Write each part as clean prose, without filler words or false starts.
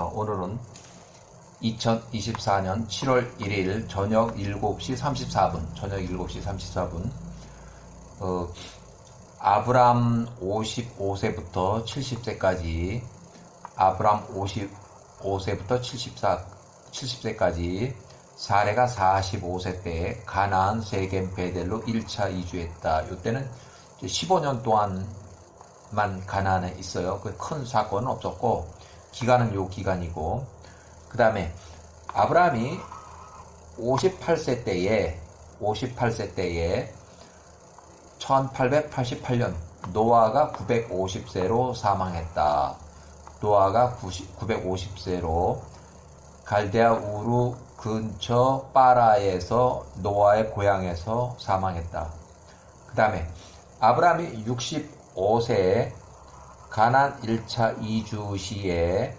오늘은 2024년 7월 1일 저녁 7시 34분, 아브람 55세부터 70세까지, 아브람 55세부터 70세까지, 사레가 45세 때 가나안 세겜 베델로 1차 이주했다. 이때는 15년 동안만 가나안에 있어요. 큰 사건은 없었고, 기간은 요 기간이고, 그 다음에 아브라함이 58세 때에 1888년 노아가 950세로 사망했다. 노아가 950세로 갈대아 우르 근처 빠라에서 노아의 고향에서 사망했다. 그 다음에 아브라함이 65세에 가나안 1차 이주 시에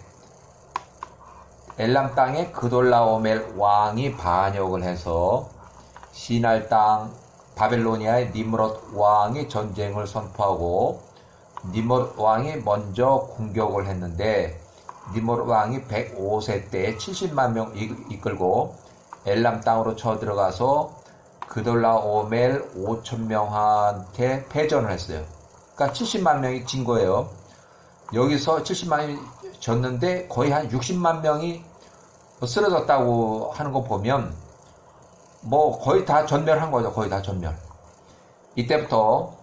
엘람 땅에 그돌라오멜 왕이 반역을 해서 시날 땅 바벨로니아의 니므롯 왕이 전쟁을 선포하고 니므롯 왕이 먼저 공격을 했는데 니므롯 왕이 105세 때에 70만 명 이끌고 엘람 땅으로 쳐들어가서 그돌라오멜 5천 명한테 패전을 했어요. 그러니까 70만 명이 진 거예요. 여기서 70만 명이 졌는데 거의 한 60만 명이 쓰러졌다고 하는 거 보면 거의 다 전멸한 거죠. 거의 다 전멸. 이때부터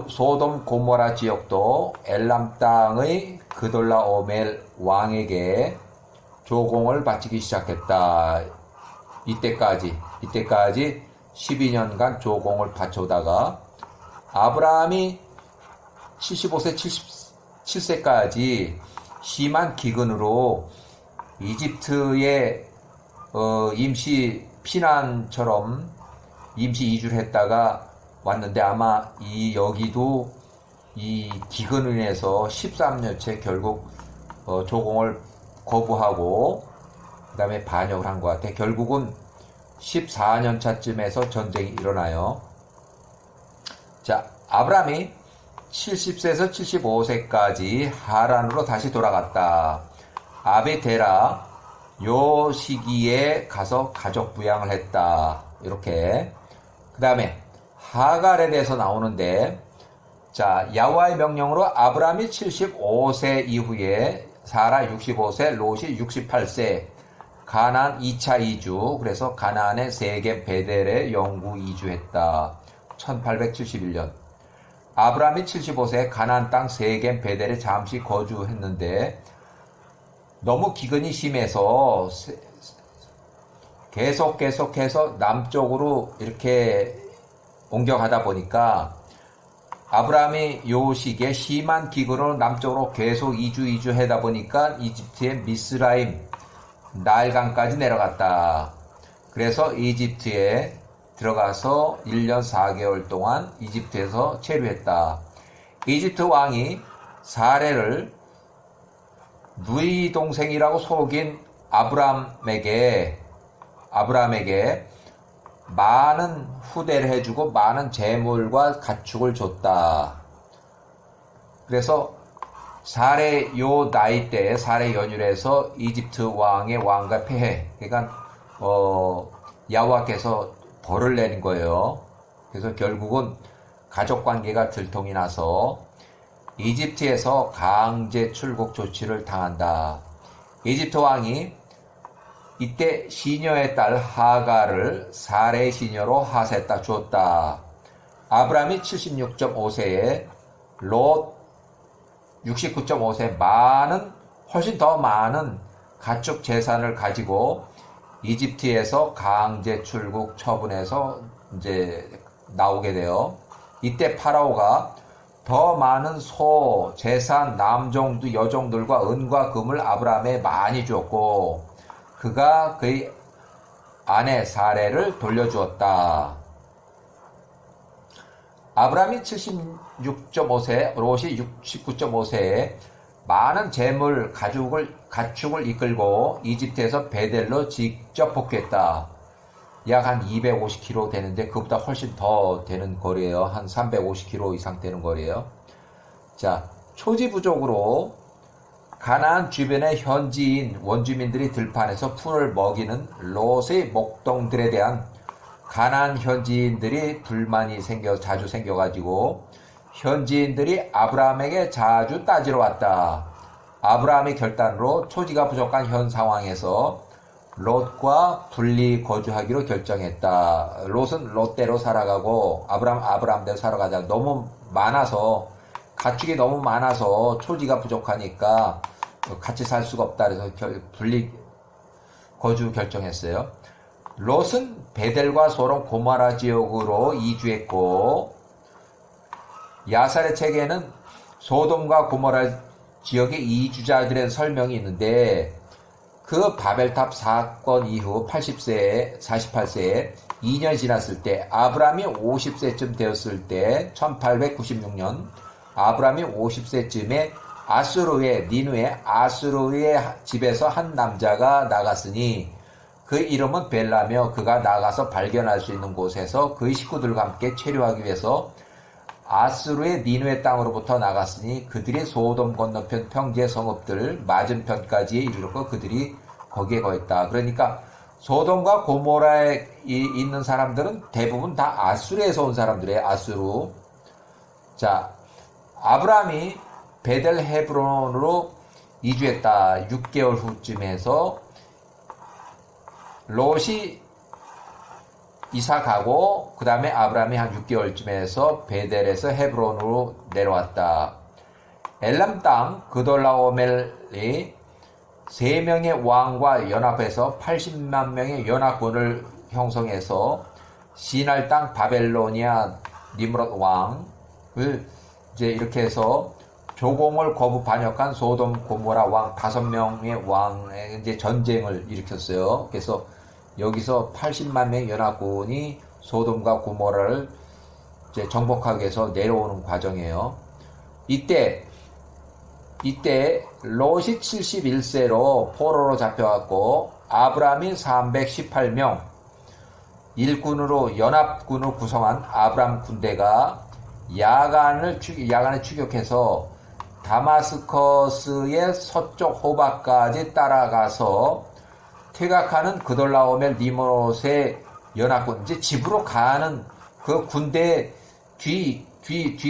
소돔 고모라 지역도 엘람 땅의 그돌라오멜 왕에게 조공을 바치기 시작했다. 이때까지 12년간 조공을 바쳐오다가 아브라함이 75세 77세까지 심한 기근으로 이집트에 임시 피난처럼 임시 이주를 했다가 왔는데 아마 여기도 이 기근으로 인해서 13년째 결국 조공을 거부하고 그 다음에 반역을 한 것 같아. 결국은 14년 차쯤에서 전쟁이 일어나요. 자, 아브라함이 70세에서 75세까지 하란으로 다시 돌아갔다. 아베데라 요 시기에 가서 가족 부양을 했다. 이렇게. 그 다음에 하갈에 대해서 나오는데, 자, 야훼와의 명령으로 아브라함이 75세 이후에 사라 65세, 롯이 68세, 가나안 2차 이주, 그래서 가나안의 세겜 베델에 영구 이주했다. 1871년. 아브라함이 75세 가나안 땅 세겜 베델에 잠시 거주했는데 너무 기근이 심해서 계속해서 남쪽으로 이렇게 옮겨가다 보니까 아브라함이 요 시기에 심한 기근으로 남쪽으로 계속 이주하다 보니까 이집트의 미스라임 나일강까지 내려갔다. 그래서 이집트에 들어가서 1년 4개월 동안 이집트에서 체류했다. 이집트 왕이 사레를 누이 동생이라고 속인 아브라함에게 많은 후대를 해주고 많은 재물과 가축을 줬다. 그래서 사레 요 나이 때 사레 연율에서 이집트 왕의 왕과 폐해, 그러니까 야훼와께서 벌을 내린 거예요. 그래서 결국은 가족 관계가 들통이 나서 이집트에서 강제 출국 조치를 당한다. 이집트 왕이 이때 시녀의 딸 하갈을 사레의 시녀로 하세다 주었다. 아브라함이 76.5세에 롯 69.5세 훨씬 더 많은 가축 재산을 가지고 이집트에서 강제 출국 처분해서 이제 나오게 돼요. 이때 파라오가 더 많은 소, 재산, 남종들, 여종들과 은과 금을 아브라함에 많이 주었고 그가 그의 아내 사레를 돌려주었다. 아브라함이 76.5세, 롯이 69.5세에 많은 재물, 가축을 이끌고 이집트에서 베델로 직접 복귀했다. 약 한 250km 되는데 그보다 훨씬 더 되는 거리예요. 한 350km 이상 되는 거리예요. 자, 초지부족으로 가나안 주변의 현지인 원주민들이 들판에서 풀을 먹이는 롯의 목동들에 대한 가나안 현지인들이 불만이 자주 생겨가지고 현지인들이 아브라함에게 자주 따지러 왔다. 아브라함의 결단으로 토지가 부족한 현 상황에서 롯과 분리 거주하기로 결정했다. 롯은 롯대로 살아가고 아브라함대로 살아가자. 너무 많아서 가축이 너무 많아서 토지가 부족하니까 같이 살 수가 없다. 그래서 분리 거주 결정했어요. 롯은 베델과 소돔 고모라 지역으로 이주했고 야살의 책에는 소돔과 고모라 지역의 이주자들의 설명이 있는데 그 바벨탑 사건 이후 48세에 2년이 지났을 때 아브라함이 50세쯤 되었을 때 1896년 아브라함이 50세쯤에 니누에 아수르의 집에서 한 남자가 나갔으니 그 이름은 벨라며 그가 나가서 발견할 수 있는 곳에서 그의 식구들과 함께 체류하기 위해서 아수르의 니누의 땅으로부터 나갔으니 그들이 소돔 건너편 평지의 성읍들 맞은편까지 이르렀고 그들이 거기에 거했다. 그러니까 소돔과 고모라에 있는 사람들은 대부분 다 아수르에서 온 사람들이에요. 아수르. 자, 아브라함이 베델 헤브론으로 이주했다. 6개월 후쯤에서 롯이 이사 가고 그 다음에 아브라함이 한 6개월쯤에서 베델에서 헤브론으로 내려왔다. 엘람 땅 그돌라오멜이 3명의 왕과 연합해서 80만 명의 연합군을 형성해서 시날 땅 바벨로니아 니므롯 왕을 이제 이렇게 해서 조공을 거부 반역한 소돔 고모라 왕 5명의 왕의 이제 전쟁을 일으켰어요. 그래서 여기서 80만 명의 연합군이 소돔과 고모라를 이제 정복하기 위해서 내려오는 과정이에요. 이때 롯이 71세로 포로로 잡혀갔고 아브라함이 318명 일군으로 연합군을 구성한 아브라함 군대가 야간에 추격해서 다마스커스의 서쪽 호박까지 따라가서 퇴각하는 그돌라오멜 니므롯의 연합군 이제 집으로 가는 그 군대의 뒤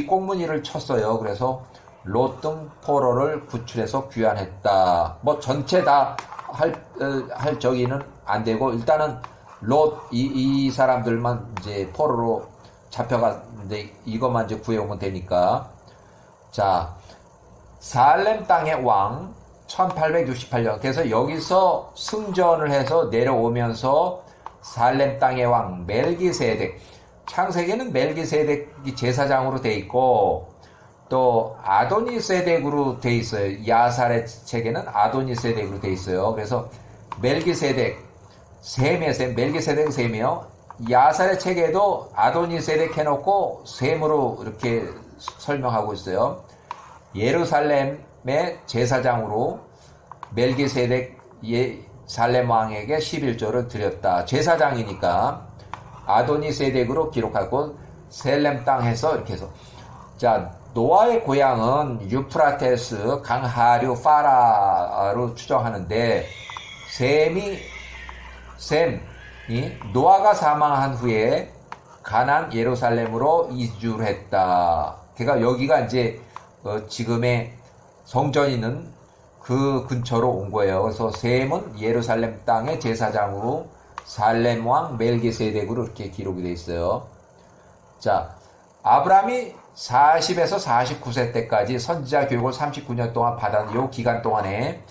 꽁무니를 쳤어요. 그래서 롯 등 포로를 구출해서 귀환했다. 뭐 전체 다 할 저기는 안 되고 일단은 롯 이 사람들만 이제 포로로 잡혀갔는데 이것만 이제 구해오면 되니까. 자, 살렘 땅의 왕 1868년. 그래서 여기서 승전을 해서 내려오면서 살렘 땅의 왕 멜기세덱. 창세기는 멜기세덱이 제사장으로 돼 있고 또 아도니세덱으로 돼 있어요. 야살의 책에는 아도니세덱으로 돼 있어요. 그래서 멜기세덱 멜기세덱 셈이요. 야살의 책에도 아도니세덱 해놓고 셈으로 이렇게 설명하고 있어요. 예루살렘의 제사장으로 멜기세덱 살렘 왕에게 11조를 드렸다. 제사장이니까 아도니세덱으로 기록하고 셀렘 땅에서 이렇게 해서 자 노아의 고향은 유프라테스 강하류 파라로 추정하는데 셈이 노아가 사망한 후에 가나안 예루살렘으로 이주를 했다. 그러니까 여기가 이제 지금의 성전이 있는 그 근처로 온 거예요. 그래서 셈은 예루살렘 땅의 제사장으로 살렘 왕 멜기세덱으로 이렇게 기록이 되어 있어요. 자, 아브라함이 40에서 49세 때까지 선지자 교육을 39년 동안 받은 요 기간 동안에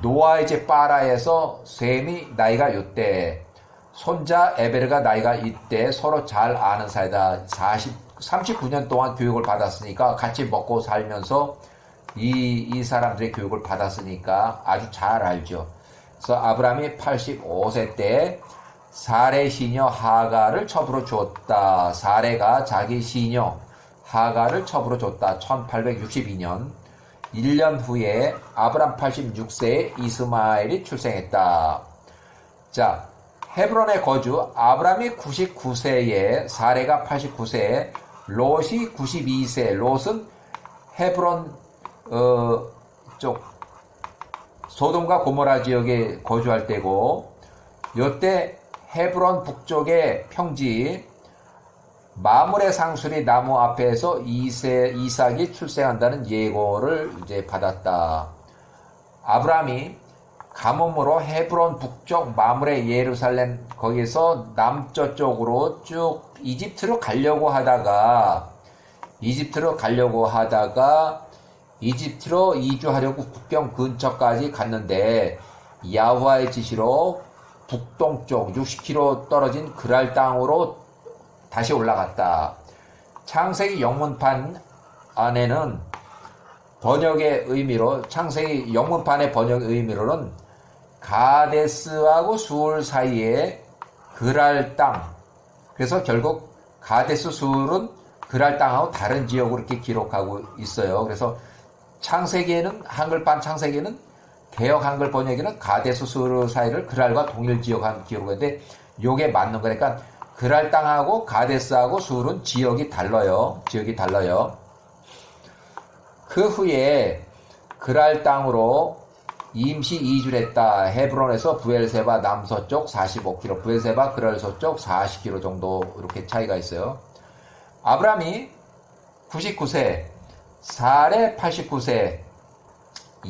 노아의 집 파라에서 셈이 나이가 요때 손자 에베르가 나이가 이때 서로 잘 아는 사이다. 39년 동안 교육을 받았으니까 같이 먹고 살면서 이 사람들의 교육을 받았으니까 아주 잘 알죠. 그래서 아브라함이 85세 때 사레 시녀 하가를 첩으로 주었다. 사레가 자기 시녀 하가를 첩으로 줬다. 1862년 1년 후에 아브라함 86세에 이스마엘이 출생했다. 자, 헤브론의 거주 아브라함이 99세에 사레가 89세에 롯이 92세. 롯은 헤브론 쪽 소돔과 고모라 지역에 거주할 때고, 요때 헤브론 북쪽의 평지 마므레 상수리 나무 앞에서 이삭이 출생한다는 예고를 이제 받았다. 아브라함이 가뭄으로 헤브론 북쪽 마므레 예루살렘 거기서 남쪽으로 쭉 이집트로 가려고 하다가 이집트로 이주하려고 국경 근처까지 갔는데 야호와의 지시로 북동쪽 60km 떨어진 그랄 땅으로 다시 올라갔다. 창세기 영문판 안에는 번역의 의미로, 창세기 영문판의 번역 의미로는 가데스하고 수울 사이에 그랄 땅. 그래서 결국 가데스 수울은 그랄 땅하고 다른 지역으로 이렇게 기록하고 있어요. 그래서 창세기에는, 한글판 창세기에는 개역 한글 번역에는 가데스 수울 사이를 그랄과 동일 지역한 기록인데, 요게 맞는 거니까 그랄 땅하고 가데스하고 수울은 지역이 달라요. 그 후에 그랄 땅으로 임시 이주를 했다. 헤브론에서 부엘세바 남서쪽 45km, 부엘세바 그랄 서쪽 40km 정도 이렇게 차이가 있어요. 아브라함이 99세, 사레 89세,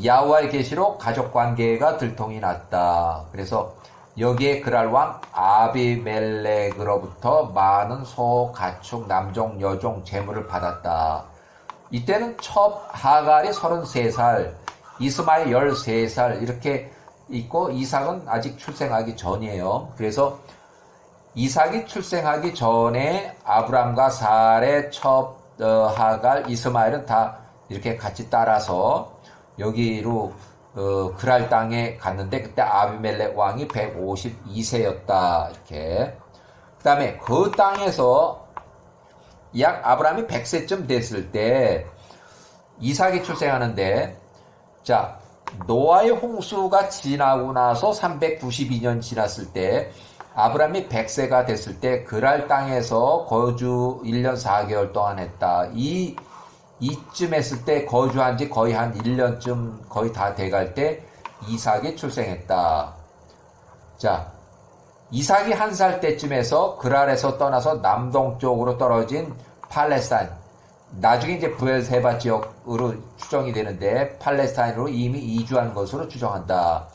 야호와의 계시로 가족관계가 들통이 났다. 그래서 여기에 그랄 왕 아비멜렉으로부터 많은 소, 가축, 남종, 여종, 재물을 받았다. 이때는 첩 하갈이 33살, 이스마엘 13살 이렇게 있고, 이삭은 아직 출생하기 전이에요. 그래서 이삭이 출생하기 전에 아브람과 사레, 첩, 하갈, 이스마엘은 다 이렇게 같이 따라서 여기로 그랄 땅에 갔는데, 그때 아비멜렉 왕이 152세였다. 이렇게. 그 다음에 그 땅에서 약 아브라함이 100세쯤 됐을 때 이삭이 출생하는데, 자, 노아의 홍수가 지나고 나서 392년 지났을 때 아브라함이 100세가 됐을 때 그랄 땅에서 거주 1년 4개월 동안 했다. 이쯤 했을 때 거주한 지 거의 한 1년쯤 거의 다 돼갈 때 이삭이 출생했다. 자, 이삭이 1살 때쯤에서 그랄에서 떠나서 남동쪽으로 떨어진 팔레스타인, 나중에 이제 부엘세바 지역으로 추정이 되는데 팔레스타인으로 이미 이주한 것으로 추정한다.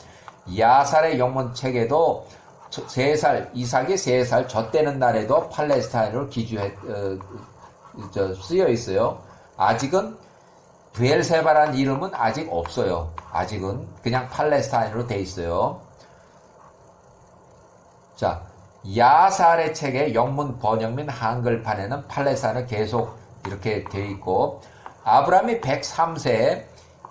야살의 영문책에도 3살, 이삭이 3살 젖되는 날에도 팔레스타인으로 쓰여 있어요. 아직은 부엘세바라는 이름은 아직 없어요. 아직은 그냥 팔레스타인으로 돼 있어요. 자, 야살의 책의 영문 번역 및 한글판에는 팔레스타인은 계속 이렇게 돼 있고, 아브라함이 103세,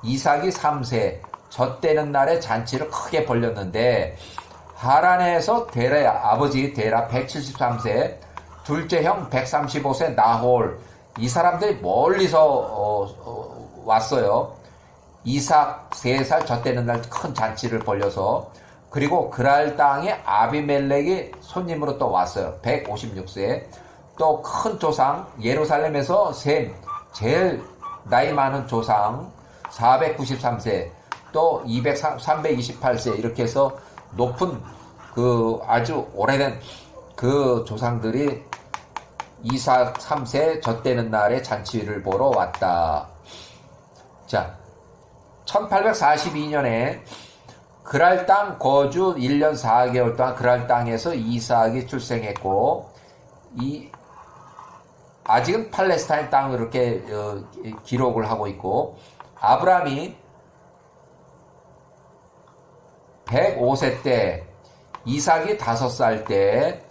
이삭이 3세, 젖되는 날에 잔치를 크게 벌렸는데, 하란에서 데라의 아버지 데라 173세, 둘째 형 135세 나홀, 이 사람들이 멀리서 왔어요. 이삭 3살 젖되는 날 큰 잔치를 벌려서. 그리고 그랄 땅에 아비멜렉이 손님으로 또 왔어요. 156세. 또 큰 조상 예루살렘에서 셈, 제일 나이 많은 조상 493세, 또 328세 이렇게 해서 높은 그 아주 오래된 그 조상들이 이삭 3세 젖되는 날에 잔치를 보러 왔다. 자, 1842년에 그랄 땅 거주 1년 4개월 동안 그랄 땅에서 이삭이 출생했고, 아직은 팔레스타인 땅으로 이렇게 기록을 하고 있고, 아브라함이 105세 때, 이삭이 5살 때,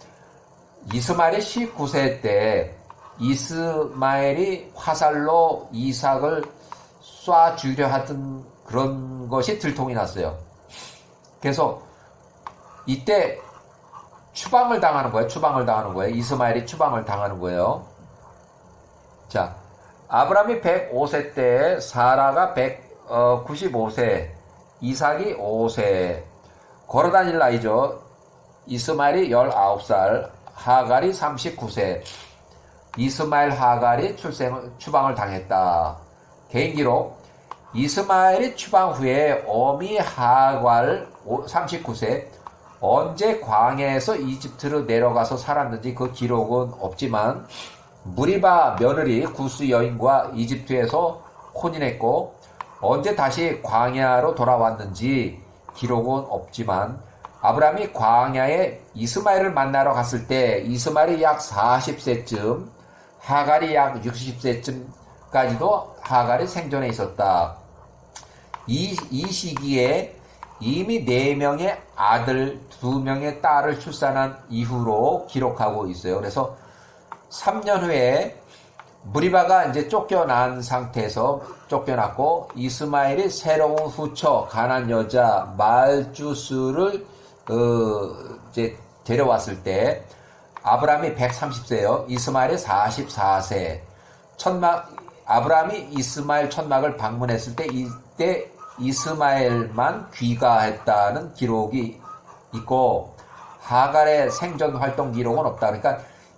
이스마엘이 19세 때, 이스마엘이 화살로 이삭을 쏴 죽이려 하던 그런 것이 들통이 났어요. 그래서 이때 추방을 당하는 거예요. 이스마엘이 추방을 당하는 거예요. 자, 아브라함이 105세 때, 사라가 195세, 이삭이 5세, 걸어다닐 나이죠. 이스마엘이 19살, 하갈이 39세, 이스마엘 하갈이 추방을 당했다. 개인기록, 이스마엘이 추방 후에 어미 하갈 39세 언제 광야에서 이집트로 내려가서 살았는지 그 기록은 없지만 무리바 며느리 구스 여인과 이집트에서 혼인했고 언제 다시 광야로 돌아왔는지 기록은 없지만 아브라함이 광야에 이스마엘을 만나러 갔을 때 이스마엘이 약 40세쯤 하갈이 약 60세쯤까지도 하갈이 생존해 있었다. 이 시기에 이미 4명의 아들, 2명의 딸을 출산한 이후로 기록하고 있어요. 그래서 3년 후에 무리바가 이제 쫓겨난 상태에서 쫓겨났고 이스마엘이 새로운 후처 가난 여자 말주스를 이제 데려왔을 때 아브라함이 130세요. 이스마엘이 44세. 아브라함이 이스마엘 천막을 방문했을 때 이때 이스마엘만 귀가했다는 기록이 있고 하갈의 생존 활동 기록은 없다. 그러니까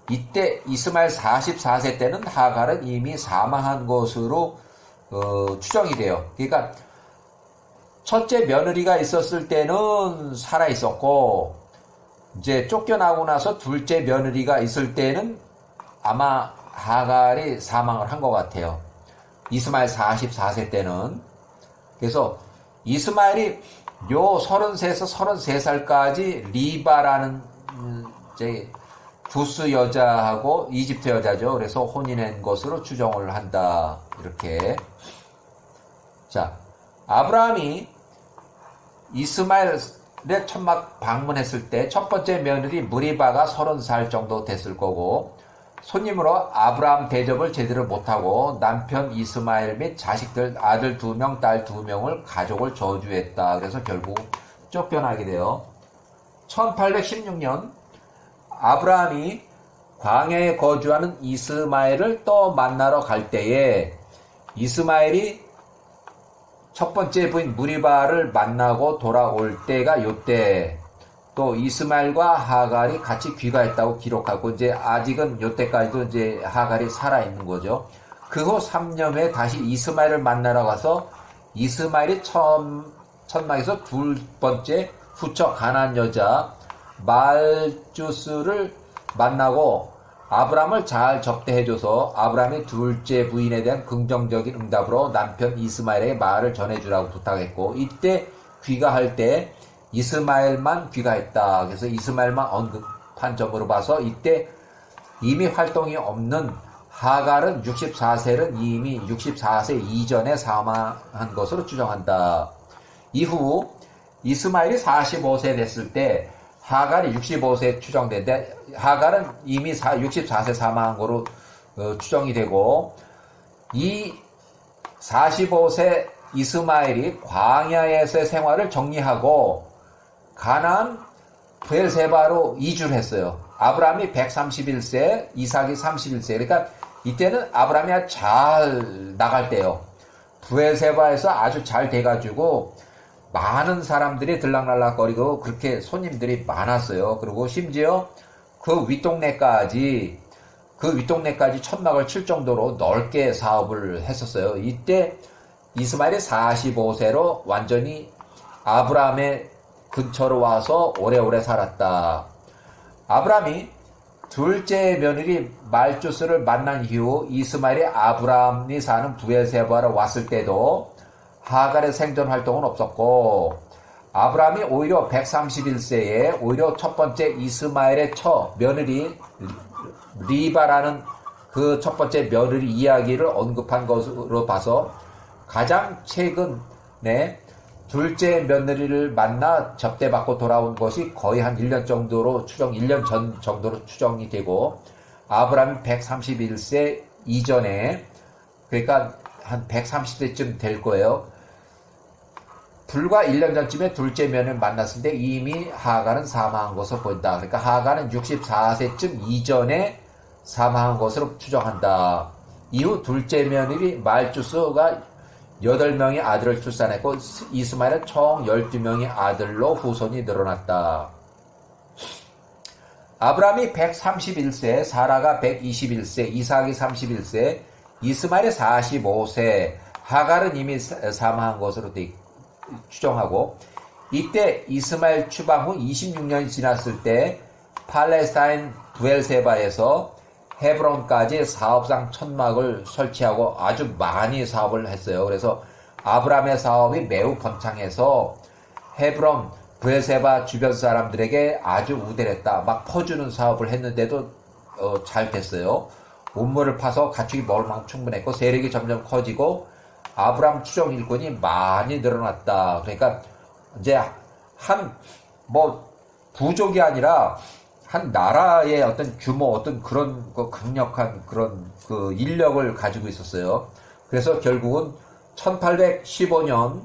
이때 이스마엘 44세 때는 하갈은 이미 사망한 것으로 추정이 돼요. 그러니까 첫째 며느리가 있었을 때는 살아 있었고 이제 쫓겨나고 나서 둘째 며느리가 있을 때는 아마 하갈이 사망을 한 것 같아요. 이스마엘 44세 때는. 그래서 이스마엘이 요 33에서 33살까지 리바라는 이제 구스 여자하고 이집트 여자죠. 그래서 혼인한 것으로 추정을 한다. 이렇게. 자, 아브라함이 이스마엘의 천막 방문했을 때 첫 번째 며느리 무리바가 30살 정도 됐을 거고 손님으로 아브라함 대접을 제대로 못하고 남편 이스마엘 및 자식들 아들 2명, 딸 2명을 가족을 저주했다. 그래서 결국 쫓겨나게 돼요. 1816년 아브라함이 광야에 거주하는 이스마엘을 또 만나러 갈 때에 이스마엘이 첫 번째 부인 무리바를 만나고 돌아올 때가 요때 또 이스마엘과 하갈이 같이 귀가했다고 기록하고 이제 아직은 요때까지도 이제 하갈이 살아있는 거죠. 그 후 3년 후에 다시 이스마엘을 만나러 가서 이스마엘이 천막에서 두 번째 후처 가난 여자 말주스를 만나고 아브라함을 잘 접대해줘서 아브라함이 둘째 부인에 대한 긍정적인 응답으로 남편 이스마엘에게 말을 전해주라고 부탁했고 이때 귀가할 때 이스마엘만 귀가했다. 그래서 이스마엘만 언급한 점으로 봐서 이때 이미 활동이 없는 하갈은 64세는 이미 64세 이전에 사망한 것으로 추정한다. 이후 이스마엘이 45세 됐을 때 하갈이 65세 추정되는데 하갈은 이미 64세 사망한 거로 추정이 되고 이 45세 이스마엘이 광야에서의 생활을 정리하고 가나안 브엘세바로 이주를 했어요. 아브라함이 131세, 이삭이 31세. 그러니까 이때는 아브라함이 잘 나갈 때요. 브엘세바에서 아주 잘 돼가지고 많은 사람들이 들락날락거리고 그렇게 손님들이 많았어요. 그리고 심지어 그 윗동네까지 천막을 칠 정도로 넓게 사업을 했었어요. 이때 이스마엘이 45세로 완전히 아브라함의 근처로 와서 오래오래 살았다. 아브라함이 둘째 며느리 말주스를 만난 이후 이스마엘이 아브라함이 사는 브엘세바로 왔을 때도 하갈의 생존 활동은 없었고 아브라함이 오히려 131세에 오히려 첫 번째 이스마엘의 며느리 리바라는 그 첫 번째 며느리 이야기를 언급한 것으로 봐서 가장 최근에 둘째 며느리를 만나 접대받고 돌아온 것이 거의 한 1년 정도로 1년 전 정도로 추정이 되고 아브라함이 131세 이전에 그러니까 한 130세쯤 될 거예요. 불과 1년 전쯤에 둘째 며느리를 만났을 때 이미 하갈은 사망한 것으로 보인다. 그러니까 하갈은 64세쯤 이전에 사망한 것으로 추정한다. 이후 둘째 며느리 말주스가 8명의 아들을 출산했고 이스마엘은 총 12명의 아들로 후손이 늘어났다. 아브라함이 131세, 사라가 121세, 이삭이 31세, 이스마엘이 45세, 하갈은 이미 사망한 것으로 추정하고, 이때 이스마엘 추방 후 26년이 지났을 때 팔레스타인 브엘세바에서 헤브론까지 사업상 천막을 설치하고 아주 많이 사업을 했어요. 그래서 아브라함의 사업이 매우 번창해서 헤브론, 브엘세바 주변 사람들에게 아주 우대했다. 막 퍼주는 사업을 했는데도 잘 됐어요. 우물을 파서 가축이 먹을 만큼 충분했고 세력이 점점 커지고 아브라함 추종 일꾼이 많이 늘어났다. 그러니까 이제 부족이 아니라 한 나라의 어떤 규모, 어떤 그런 강력한 그런 인력을 가지고 있었어요. 그래서 결국은 1815년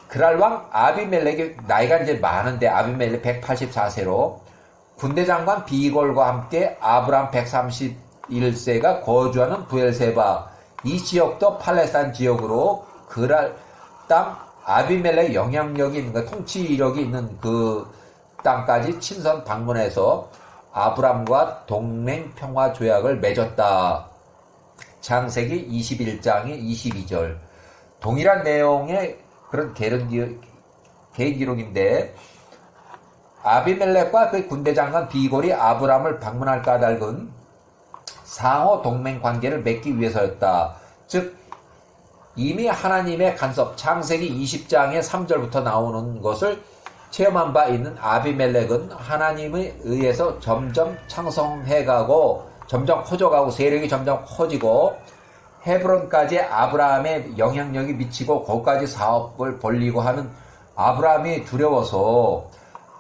그랄왕 아비멜렉이 나이가 이제 많은데 아비멜렉 184세로 군대 장관 비골과 함께 아브람 131세가 거주하는 브엘세바 이 지역도 팔레스타인 지역으로 그랄 땅 아비멜렉 영향력이 있는 거 통치력이 있는 그 땅까지 친선 방문해서 아브람과 동맹 평화 조약을 맺었다. 창세기 21장의 22절. 동일한 내용의 그런 개인 기록인데 아비멜렉과 그 군대 장관 비골이 아브람을 방문할 까닭은 상호 동맹 관계를 맺기 위해서였다. 즉 이미 하나님의 간섭 창세기 20장의 3절부터 나오는 것을 체험한 바 있는 아비멜렉은 하나님에 의해서 점점 창성해가고 점점 커져가고 세력이 점점 커지고 헤브론까지 아브라함의 영향력이 미치고 거기까지 사업을 벌리고 하는 아브라함이 두려워서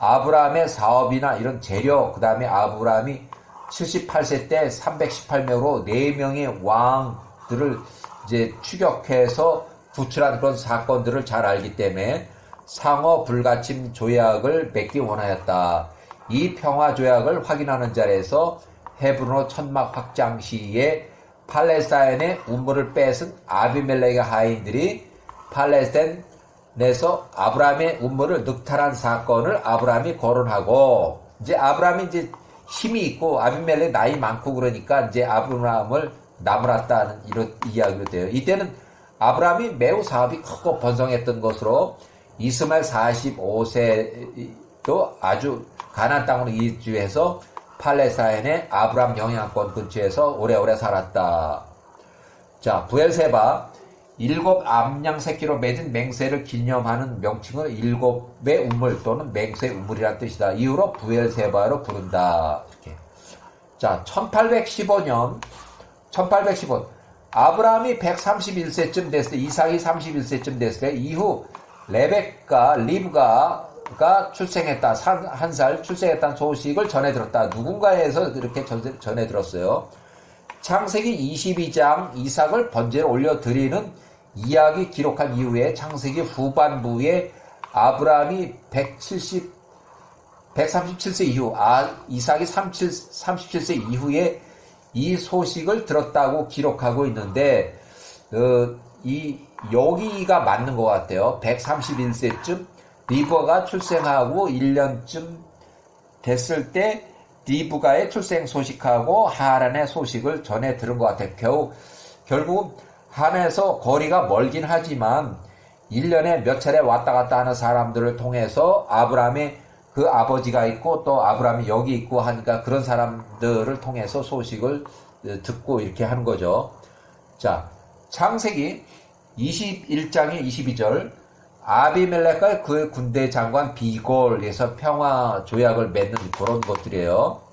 아브라함의 사업이나 이런 재료 그 다음에 아브라함이 78세 때 318명으로 4명의 왕들을 이제 추격해서 구출한 그런 사건들을 잘 알기 때문에 상호 불가침 조약을 맺기 원하였다. 이 평화 조약을 확인하는 자리에서 헤브론의 천막 확장 시에 팔레스타인의 우물을 뺏은 아비멜렉의 하인들이 팔레스타인에서 아브라함의 우물을 늑탈한 사건을 아브라함이 거론하고 이제 아브라함이 이제 힘이 있고 아비멜렉 나이 많고 그러니까 이제 아브라함을 나무랐다는 이런 이야기로 돼요. 이때는 아브라함이 매우 사업이 크고 번성했던 것으로 이스마엘 45세도 아주 가나안 땅으로 이주해서 팔레스타인의 아브라함 영향권 근처에서 오래오래 살았다. 자, 브엘세바 7 암양 새끼로 맺은 맹세를 기념하는 명칭으로 7의 우물 또는 맹세 우물이라는 뜻이다. 이후로 브엘세바로 부른다. 이렇게. 자, 1815년 아브라함이 131세쯤 됐을 때 이삭이 31세쯤 됐을 때 이후 레베카 리브가가 출생했다. 한 살 출생했다는 소식을 전해 들었다. 누군가에서 이렇게 전해 들었어요. 창세기 22장 이삭을 번제로 올려드리는 이야기 기록한 이후에 창세기 후반부에 아브라함이 137세 이후 이삭이 37세 이후에 이 소식을 들었다고 기록하고 있는데 여기가 맞는 것 같아요. 131세쯤 리브가가 출생하고 1년쯤 됐을 때 리브가의 출생 소식하고 하란의 소식을 전해 들은 것 같아요. 결국 한에서 거리가 멀긴 하지만 1년에 몇 차례 왔다 갔다 하는 사람들을 통해서 아브라함의 그 아버지가 있고 또 아브라함이 여기 있고 하니까 그런 사람들을 통해서 소식을 듣고 이렇게 하는 거죠. 자, 창세기 21장의 22절 아비멜렉과 그 군대 장관 비골에서 평화 조약을 맺는 그런 것들이에요.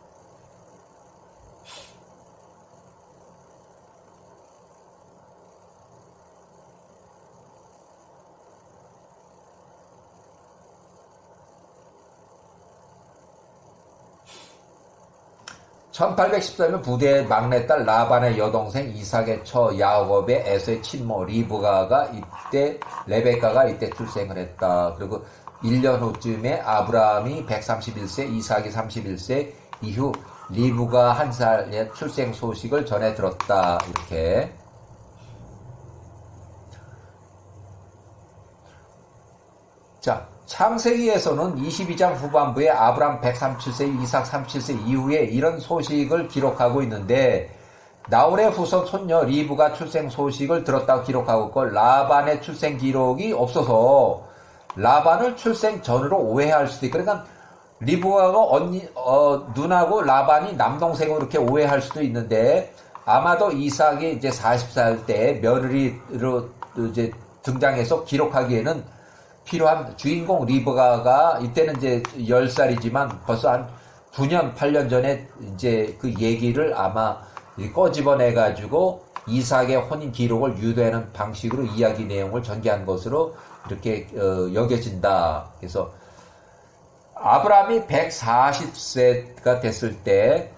(1814년) 부대의 막내딸 라반의 여동생 이삭의 처 야곱의 에서의 친모 리브가가 이때 레베카가 이때 출생을 했다. 그리고 1년 후쯤에 아브라함이 131세 이삭이 31세 이후 리브가 한 살의 출생 소식을 전해 들었다. 이렇게. 자, 창세기에서는 22장 후반부에 아브람 137세, 이삭 37세 이후에 이런 소식을 기록하고 있는데 나홀의 후손 손녀 리브가 출생 소식을 들었다고 기록하고 있고 라반의 출생 기록이 없어서 라반을 출생 전으로 오해할 수도 있고 그러니까 리브가가 누나고 라반이 남동생으로 이렇게 오해할 수도 있는데 아마도 이삭이 이제 40살 때 며느리로 이제 등장해서 기록하기에는 필요한 주인공 리브가가 이때는 이제 10살이지만 벌써 한 9년, 8년 전에 이제 그 얘기를 아마 꺼집어내가지고 이삭의 혼인 기록을 유도하는 방식으로 이야기 내용을 전개한 것으로 이렇게 여겨진다. 그래서 아브라함이 140세가 됐을 때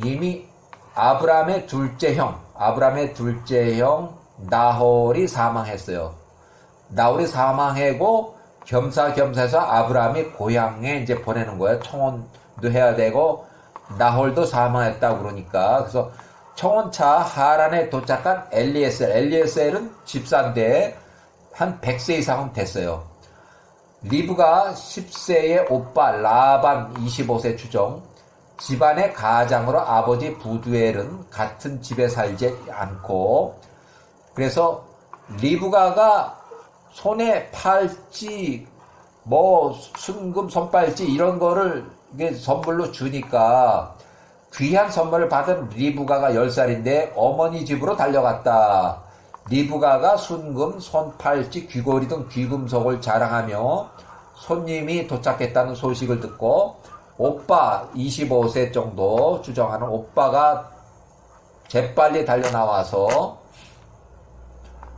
이미 아브라함의 둘째 형 나홀이 사망했어요. 나홀이 사망하고 겸사겸사해서 아브라함이 고향에 이제 보내는 거예요. 청혼도 해야 되고 나홀도 사망했다고 그러니까 그래서 청혼차 하란에 도착한 엘리에셀은 집사인데 한 100세 이상은 됐어요. 리브가 10세의 오빠 라반 25세 추정 집안의 가장으로 아버지 부두엘은 같은 집에 살지 않고 그래서 리브가가 손에 팔찌 순금 손팔찌 이런 거를 선물로 주니까 귀한 선물을 받은 리브가가 10살인데 어머니 집으로 달려갔다. 리브가가 순금, 손팔찌, 귀걸이 등 귀금속을 자랑하며 손님이 도착했다는 소식을 듣고 오빠 25세 정도 추정하는 오빠가 재빨리 달려나와서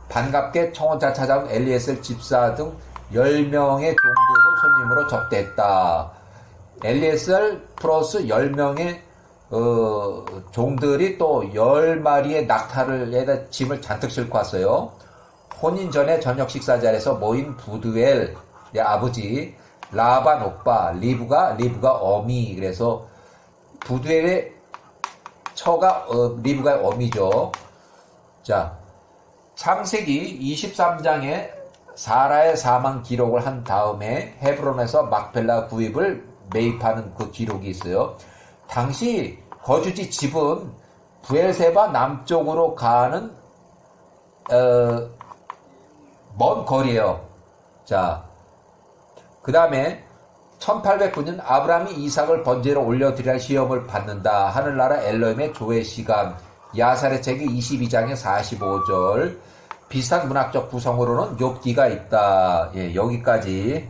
반갑게 청혼차 찾아온 엘리에셀 집사 등 10명의 종들을 손님으로 접대했다. 엘리에셀 플러스 10명의 종들이 또 10마리의 낙타를 짐을 잔뜩 싣고 왔어요. 혼인 전에 저녁 식사 자리에서 모인 부두엘의 아버지 라반 오빠 리브가 어미 그래서 부두엘의 처가 리브가의 어미죠. 자 창세기 23장에 사라의 사망 기록을 한 다음에 헤브론에서 막펠라 구입을 매입하는 그 기록이 있어요. 당시 거주지 집은 부엘세바 남쪽으로 가는 먼 거리예요. 자, 그 다음에 1809년 아브라함이 이삭을 번제로 올려드리라 시험을 받는다. 하늘나라 엘로힘의 조회 시간 야살의 책이 22장의 45절 비슷한 문학적 구성으로는 욥기가 있다. 예, 여기까지